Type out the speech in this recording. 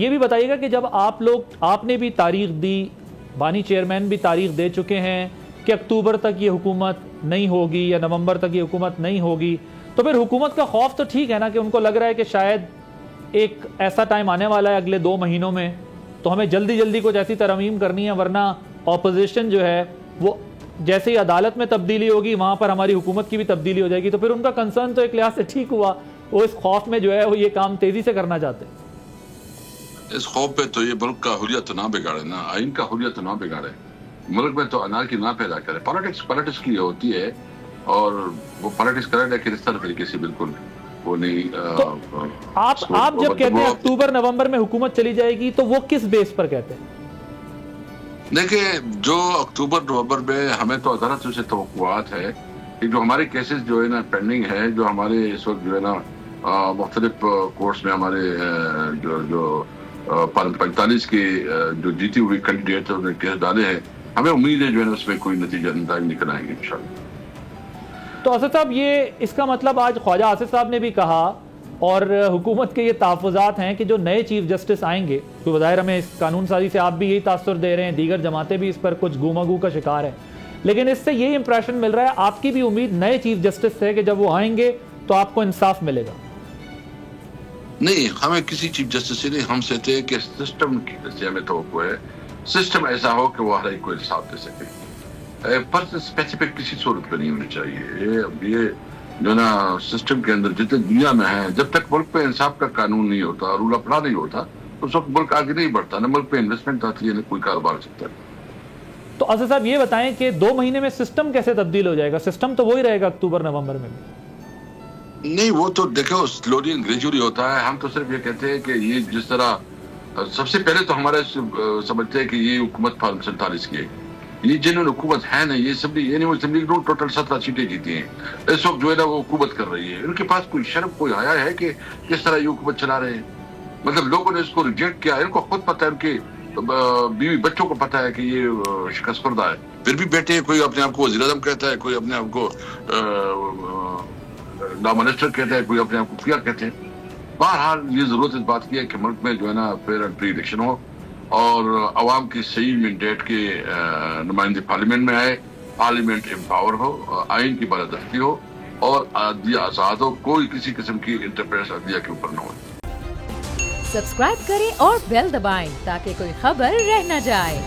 یہ بھی بتائیے گا کہ جب آپ نے بھی تاریخ دی، بانی چیئرمین بھی تاریخ دے چکے ہیں کہ اکتوبر تک یہ حکومت نہیں ہوگی یا نومبر تک یہ حکومت نہیں ہوگی، تو پھر حکومت کا خوف تو ٹھیک ہے نا کہ ان کو لگ رہا ہے کہ شاید ایک ایسا ٹائم آنے والا ہے اگلے 2 مہینوں میں تو ہمیں جلدی کچھ ایسی ترمیم کرنی ہے، ورنہ اپوزیشن جو ہے وہ جیسے ہی عدالت میں تبدیلی ہوگی وہاں پر ہماری حکومت کی بھی تبدیلی ہو جائے گی۔ تو پھر ان کا کنسرن تو ایک لحاظ سے ٹھیک ہوا، وہ اس خوف میں جو ہے وہ یہ کام تیزی سے کرنا چاہتے ہیں۔ اس خوف پہ تو یہ ملک کا حریت نہ بگاڑے نا، آئین کا حریت نہ بگاڑے، ملک میں تو انارکی نہ پیدا کرے۔ پالیٹکس کی ہوتی ہے اور وہ پالیٹکس کرے لیکن اس طریقے سے بالکل وہ نہیں۔ آپ جب کہتے ہیں اکتوبر نومبر میں حکومت چلی جائے گی تو وہ کس بیس پر کہتے ہیں؟ دیکھیں، جو اکتوبر نومبر میں ہمیں تو عدالت سے توقعات ہے کہ جو ہمارے کیسز جو ہے نا پینڈنگ ہے، جو ہمارے اس وقت جو ہے نا مختلف کورٹس میں ہمارے جو 45 کے جو جیتی ہوئی کینڈیڈیٹ انہوں نے کیس ڈالے ہیں، ہمیں امید ہے جو ہے نا اس میں کوئی نتیجہ نکل آئیں گے انشاءاللہ۔ تو آصف صاحب، یہ اس کا مطلب آج خواجہ آصف صاحب نے بھی کہا اور حکومت کے یہ تحفظات ہیں کہ جو نئے چیف جسٹس آئیں گے، تو بظاہر ہمیں اس قانون سازی سے آپ بھی یہی تاثر دے رہے ہیں، دیگر جماعتیں بھی اس پر کچھ گومگو کا شکار ہیں، لیکن اس سے یہی امپریشن مل رہا ہے آپ کی بھی امید نئے چیف جسٹس سے کہ جب وہ آئیں گے تو آپ کو انصاف ملے گا؟ نہیں، ہمیں کسی چیف جسٹس سے نہیں، ہم سے تھے کہ سسٹم سے ہمیں توقع ہے، سسٹم ایسا ہو کہ وہ ہر ایک کو انصاف دے سکے، پرسن اسپیسیفک کسی صورت پہ نہیں ہونی چاہیے۔ یہ جو نا سسٹم کے اندر جتنے دنیا میں ہیں، جب تک ملک پہ انصاف کا قانون نہیں ہوتا، رول آف لا نہیں ہوتا، اس وقت ملک آگے نہیں بڑھتا، نہ ملک پہ انویسٹمنٹ آتی ہے نہ کوئی کاروبار چلتا ہے۔ تو آصف صاحب یہ بتائیں کہ 2 مہینے میں سسٹم کیسے تبدیل ہو جائے گا؟ سسٹم تو وہی رہے گا اکتوبر نومبر میں بھی۔ نہیں، وہ تو دیکھو سلولی اینڈ گریجولی ہوتا ہے۔ ہم تو صرف یہ کہتے ہیں کہ یہ جس طرح سب سے پہلے تو ہمارے سمجھتے ہیں کہ یہ حکومت 47 کی ہے، یہ جنہوں نے حکومت ہے نا، یہ اسمبلی ٹوٹل 17 سیٹیں جیتی ہیں، اس وقت جو ہے نا وہ حکومت کر رہی ہے۔ ان کے پاس کوئی شرم کوئی حیا ہے کہ کس طرح یہ حکومت چلا رہے ہیں؟ مطلب لوگوں نے اس کو ریجیکٹ کیا، ان کو خود پتہ ہے، ان کے بیوی بچوں کو پتہ ہے کہ یہ شکست خوردہ ہے، پھر بھی بیٹھے ہیں۔ کوئی اپنے آپ کو وزیر اعظم کہتا ہے، کوئی اپنے آپ کو لا منسٹر کہتا ہے، کوئی اپنے آپ کو پیا کہتے ہیں۔ بہرحال یہ ضرورت اس بات کی ہے کہ ملک میں جو ہے نا فیئر اینڈ فری الیکشن ہو اور عوام کی صحیح مینڈیٹ کے نمائندے پارلیمنٹ میں آئے، پارلیمنٹ امپاور ہو، آئین کی بالادستی ہو اور عدلیہ آزاد ہو، کوئی کسی قسم کی انٹرفیئرنس عدلیہ کے اوپر نہ ہو۔ سبسکرائب کریں اور بیل دبائیں تاکہ کوئی خبر رہ نہ جائے۔